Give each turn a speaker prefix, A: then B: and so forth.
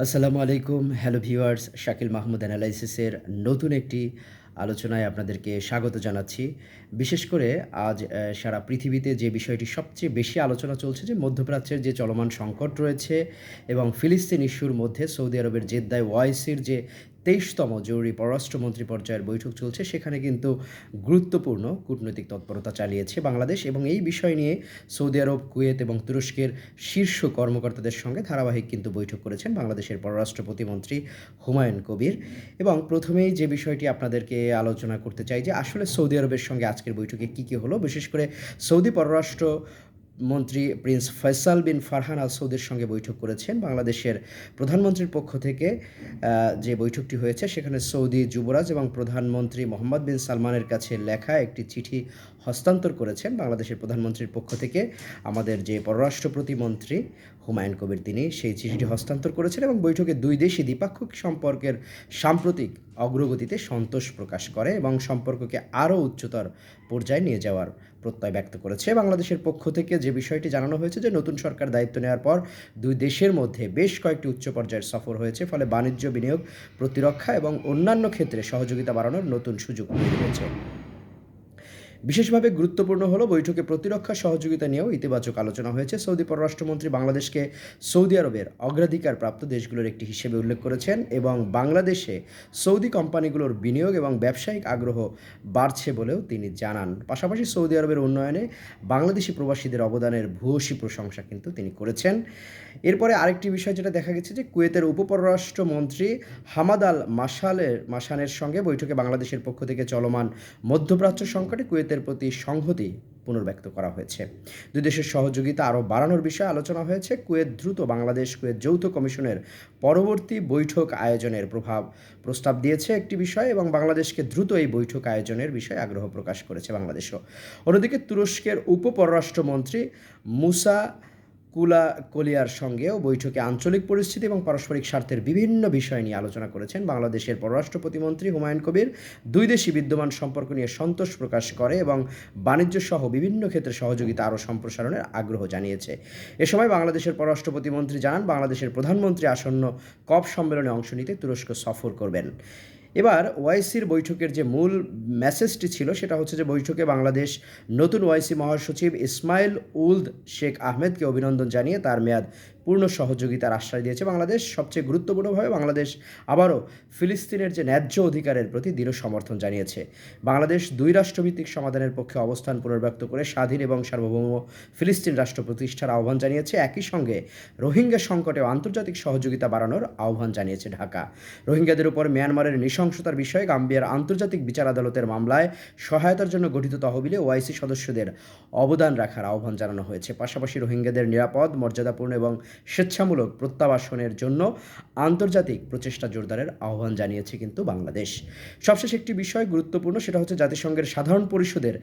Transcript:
A: আসসালামু আলাইকুম। Hello viewers, Shakil Mahmud অ্যানালাইসিসের নতুন একটি আলোচনায় আপনাদেরকে স্বাগত জানাচ্ছি। বিশেষ করে আজ সারা পৃথিবীতে যে বিষয়টি সবচেয়ে বেশি আলোচনা চলছে যে মধ্যপ্রাচ্যের যে চলমান সংকট রয়েছে এবং ফিলিস্তিন ইস্যুর মধ্যে সৌদি আরবের জেদ্দায় ওআইসির যে ২৩তম জরুরি পররাষ্ট্রমন্ত্রী পর্যায়ের বৈঠক চলছে, সেখানে কিন্তু গুরুত্বপূর্ণ কূটনৈতিক তৎপরতা চালিয়েছে বাংলাদেশ এবং এই বিষয় নিয়ে সৌদি আরব, কুয়েত এবং তুরস্কের শীর্ষ কর্মকর্তাদের সঙ্গে ধারাবাহিক কিন্তু বৈঠক করেছেন বাংলাদেশের পররাষ্ট্র প্রতিমন্ত্রী হুমায়ুন কবির। এবং প্রথমেই যে বিষয়টি আপনাদেরকে আলোচনা করতে চাই যে আসলে সৌদি আরবের সঙ্গে আজকের বৈঠকে কী হলো। বিশেষ করে সৌদি পররাষ্ট্র মন্ত্রী প্রিন্স ফয়সাল বিন ফারহান আল সৌদের সঙ্গে বৈঠক করেছেন বাংলাদেশের প্রধানমন্ত্রীর পক্ষ থেকে। যে বৈঠকটি হয়েছে সেখানে সৌদি যুবরাজ এবং প্রধানমন্ত্রী মোহাম্মদ বিন সালমানের কাছে লেখা একটি চিঠি হস্তান্তর করেছেন বাংলাদেশের প্রধানমন্ত্রীর পক্ষ থেকে আমাদের যে পররাষ্ট্র প্রতিমন্ত্রী হুমায়ুন কবির, তিনি সেই চিঠিটি হস্তান্তর করেছেন এবং বৈঠকে দুই দেশই দ্বিপাক্ষিক সম্পর্কের সাম্প্রতিক অগ্রগতিতে সন্তোষ প্রকাশ করে এবং সম্পর্ককে আরও উচ্চতর পর্যায়ে নিয়ে যাওয়ার প্রত্যয় ব্যক্ত করেছে। বাংলাদেশের পক্ষ থেকে যে বিষয়টি জানানো হয়েছে যে নতুন সরকার দায়িত্ব নেওয়ার পর দুই দেশের মধ্যে বেশ কয়েকটি উচ্চ পর্যায়ের সফর হয়েছে, ফলে বাণিজ্য, বিনিয়োগ, প্রতিরক্ষা এবং অন্যান্য ক্ষেত্রে সহযোগিতা বাড়ানোর নতুন সুযোগ তৈরি হয়েছে। বিশেষভাবে গুরুত্বপূর্ণ হলো বৈঠকে প্রতিরক্ষা সহযোগিতা নিয়েও ইতিবাচক আলোচনা হয়েছে। সৌদি পররাষ্ট্রমন্ত্রী বাংলাদেশকে সৌদি আরবের অগ্রাধিকারপ্রাপ্ত দেশগুলোর একটি হিসেবে উল্লেখ করেছেন এবং বাংলাদেশে সৌদি কোম্পানিগুলোর বিনিয়োগ এবং ব্যবসায়িক আগ্রহ বাড়ছে বলেও তিনি জানান। পাশাপাশি সৌদি আরবের উন্নয়নে বাংলাদেশি প্রবাসীদের অবদানের ভূয়সী প্রশংসা কিন্তু তিনি করেছেন। এরপরে আরেকটি বিষয় যেটা দেখা গেছে যে কুয়েতের উপপররাষ্ট্রমন্ত্রী হামাদ আল মাসানের সঙ্গে বৈঠকে বাংলাদেশের পক্ষ থেকে চলমান মধ্যপ্রাচ্য সংকটে কুয়েতের প্রতি সংহতি পুনর্ব্যক্ত করা হয়েছে। দুই দেশের সহযোগিতা আরও বাড়ানোর বিষয়ে আলোচনা হয়েছে। কুয়েত দ্রুত বাংলাদেশ কুয়েত যৌথ কমিশনের পরবর্তী বৈঠক আয়োজনের প্রস্তাব দিয়েছে একটি বিষয় এবং বাংলাদেশকে দ্রুত এই বৈঠক আয়োজনের বিষয়ে আগ্রহ প্রকাশ করেছে বাংলাদেশও। অন্যদিকে তুরস্কের উপপররাষ্ট্রমন্ত্রী মুসা কলিয়ার সঙ্গেও বৈঠকে আঞ্চলিক পরিস্থিতি এবং পারস্পরিক স্বার্থের বিভিন্ন বিষয় নিয়ে আলোচনা করেছেন বাংলাদেশের পররাষ্ট্র প্রতিমন্ত্রী হুমায়ুন কবির। দুই দেশই বিদ্যমান সম্পর্ক নিয়ে সন্তোষ প্রকাশ করে এবং বাণিজ্য সহ বিভিন্ন ক্ষেত্রে সহযোগিতা আরও সম্প্রসারণের আগ্রহ জানিয়েছে। এ সময় বাংলাদেশের পররাষ্ট্র প্রতিমন্ত্রী জানান, বাংলাদেশের প্রধানমন্ত্রী আসন্ন কপ সম্মেলনে অংশ নিতে তুরস্ক সফর করবেন। এবার ওআইসির বৈঠকের যে মূল মেসেজটি ছিল সেটা হচ্ছে যে বৈঠকে বাংলাদেশ নতুন ওআইসি মহাসচিব ইসমাইল উলদ শেখ আহমেদকে অভিনন্দন জানিয়ে তার মেয়াদ পূর্ণ সহযোগিতার আশ্বাস দিয়েছে বাংলাদেশ। সবচেয়ে গুরুত্বপূর্ণভাবে বাংলাদেশ আবারও ফিলিস্তিনের যে ন্যায্য অধিকারের প্রতি দৃঢ় সমর্থন জানিয়েছে। বাংলাদেশ দুই রাষ্ট্রভিত্তিক সমাধানের পক্ষে অবস্থান পুনর্ব্যক্ত করে স্বাধীন এবং সার্বভৌম ফিলিস্তিন রাষ্ট্র প্রতিষ্ঠার আহ্বান জানিয়েছে। একই সঙ্গে রোহিঙ্গা সংকটেও আন্তর্জাতিক সহযোগিতা বাড়ানোর আহ্বান জানিয়েছে ঢাকা। রোহিঙ্গাদের উপর মিয়ানমারের নৃশংসতার বিষয়ে গাম্বিয়ার আন্তর্জাতিক বিচার আদালতের মামলায় সহায়তার জন্য গঠিত তহবিলে ওআইসি সদস্যদের অবদান রাখার আহ্বান জানানো হয়েছে। পাশাপাশি রোহিঙ্গাদের নিরাপদ, মর্যাদাপূর্ণ এবং স্বেচ্ছামূলক প্রত্যাবাসনের জন্য আন্তর্জাতিক প্রচেষ্টা জোরদারের আহ্বান জানিয়েছে কিন্তু বাংলাদেশ। সবশেষ একটি বিষয় গুরুত্বপূর্ণ, সেটা হচ্ছে জাতিসংঘের সাধারণ পরিষদের